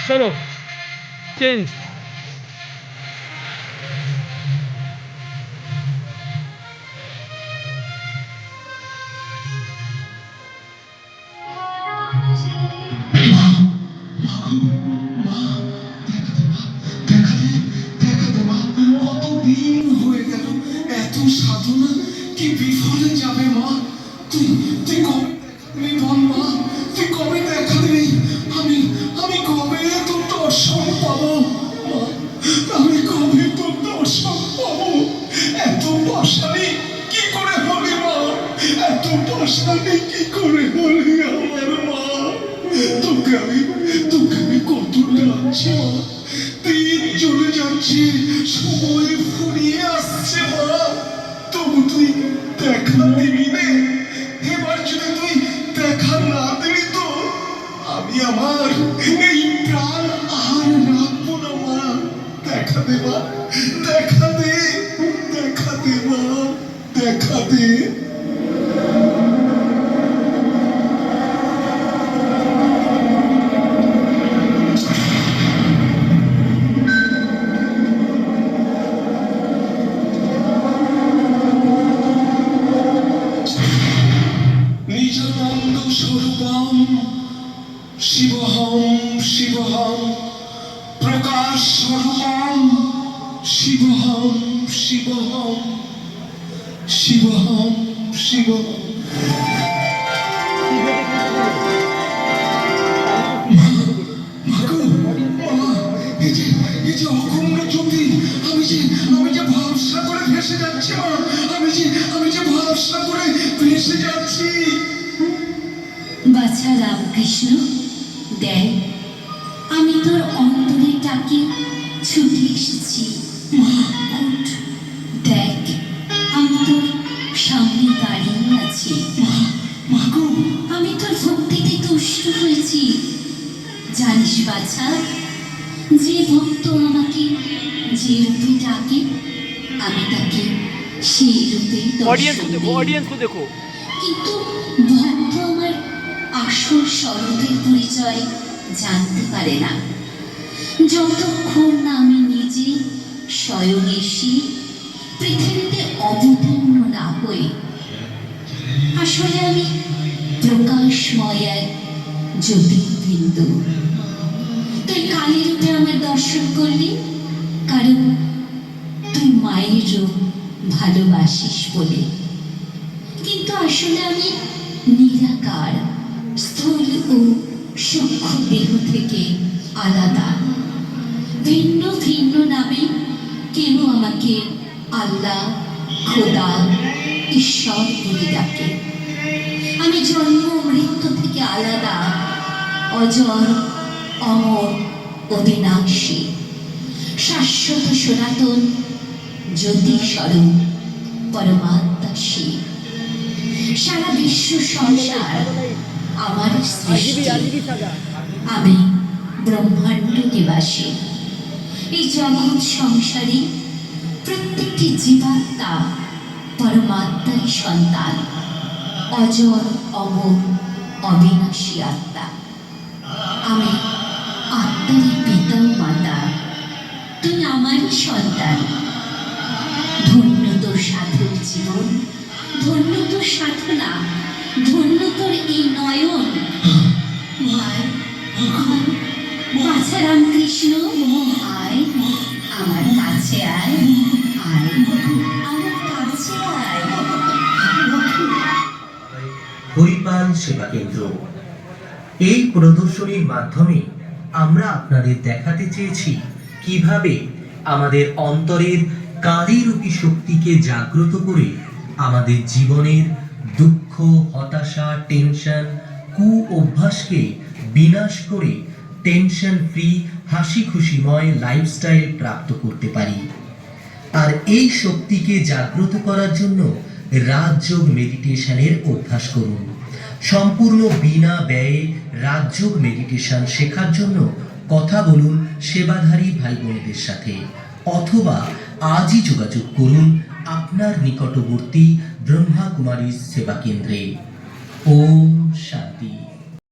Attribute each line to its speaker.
Speaker 1: चलो चेंज।
Speaker 2: এত সাধনা কি বিফলে যাবে মা? তুই তুই কবে দেখাবি বল মা? তুই কবে দেখাবি? আমি আমি কবে তোর দর্শন পাবো মা? আমি কবে তোর দর্শন পাবো? এত পাশানি কি করে হলি মা? এত পাশানি কি করে হলি আমার মা? তোকে আমি কত ডাকছি মা, দিন চলে যাচ্ছে, সময় ফুরিয়ে আসছে মা, তবু তুই দেখা দিবি রে। এবার যদি তুই দেখা না দিবি তো আমি আমার এই প্রাণ আর রাখবো না মা। দেখা দে মা, দেখা দে, দেখা দে মা, দেখা দে। নিজানন্দ স্বরূপম শিবহম শিবহম, প্রকাশ স্বরূপম শিবহম শিবহম, শিবহম শিবহম। এই যে অখণ্ড জ্যোতি, আমি যে ভরসা করে ভেসে যাচ্ছি মা, আমি যে ভরসা করে ভেসে যাচ্ছি।
Speaker 3: বাছা রামকৃষ্ণ, দেখ আমি তোর অন্তরে ডাকে ছুটে এসেছি। উঠ, দেখ আমি তোর সামনে দাঁড়িয়ে আছি। আমি তোর ভক্তিতে তুষ্ট হয়েছি। জানিস বাছা, যে ভক্ত আমাকে যে রূপে ডাকে আমি তাকে সেই রূপেই দর্শন দিই। কিন্তু ভক্ত আমার আসল স্বরূপের পরিচয় জানতে পারে না, যতক্ষণ না আমি নিজে স্বয়ং এসে পৃথিবীতে অবতীর্ণ না হই। আসলে আমি প্রকাশময় এক জ্যোতির্বিন্দু। তুই কালী রূপে আমার দর্শন করলি, কারণ তুই মায়ের রূপ ভালোবাসিস বলে। কিন্তু আসলে আমি নিরাকার, স্থূল ও সূক্ষ্ম দেহ থেকে আলাদা। ভিন্ন ভিন্ন নামে কেউ আমাকে আল্লাহ, খোদা, ঈশ্বর বলে ডাকে। আমি জন্ম মৃত্যু থেকে আলাদা, অজর, অমর, অবিনাশী, শাশ্বত সনাতন জ্যোতি স্বরূপ পরমাত্মা শিব। সারা বিশ্ব সংসার আমার সৃষ্টি, আমি ব্রহ্মাণ্ড নিবাসী। এই জগৎ সংসারে প্রত্যেকটি জীবাত্মা পরমাত্মার সন্তান, অজর, অমর, অবিনাশী আত্মা। আমি আত্মারই পিতা ও মাতা, তুই আমারই সন্তান। ধন্য তোর সাধুর জীবন, ধন্য তোর সাধনা, ধন্য তোর এই নয়ন। বাছা রামকৃষ্ণ, আয় আমার কাছে, আয় আয় আমার কাছে আয়।
Speaker 4: হরিপাল সেবা কেন্দ্র। এই প্রদর্শনীর মাধ্যমে আমরা আপনাদের দেখাতে চেয়েছি কিভাবে আমাদের অন্তরের কালীরূপী শক্তিকে জাগ্রত করে আমাদের জীবনের দুঃখ, হতাশা, টেনশন, কু অভ্যাসকে বিনাশ করে টেনশন ফ্রি, হাসি খুশিময় লাইফস্টাইল প্রাপ্ত করতে পারি। আর এই শক্তিকে জাগ্রত করার জন্য রাজযোগ মেডিটেশনের অভ্যাস করুন। সম্পূর্ণ বিনা ব্যয়ে রাজযোগ মেডিটেশন শেখার জন্য কথা বলুন সেবাধারী ভাই বোনেদের সাথে, অথবা আজই যোগাযোগ করুন আপনার নিকটবর্তী ব্রহ্মা কুমারী সেবা কেন্দ্রে। ওম শান্তি।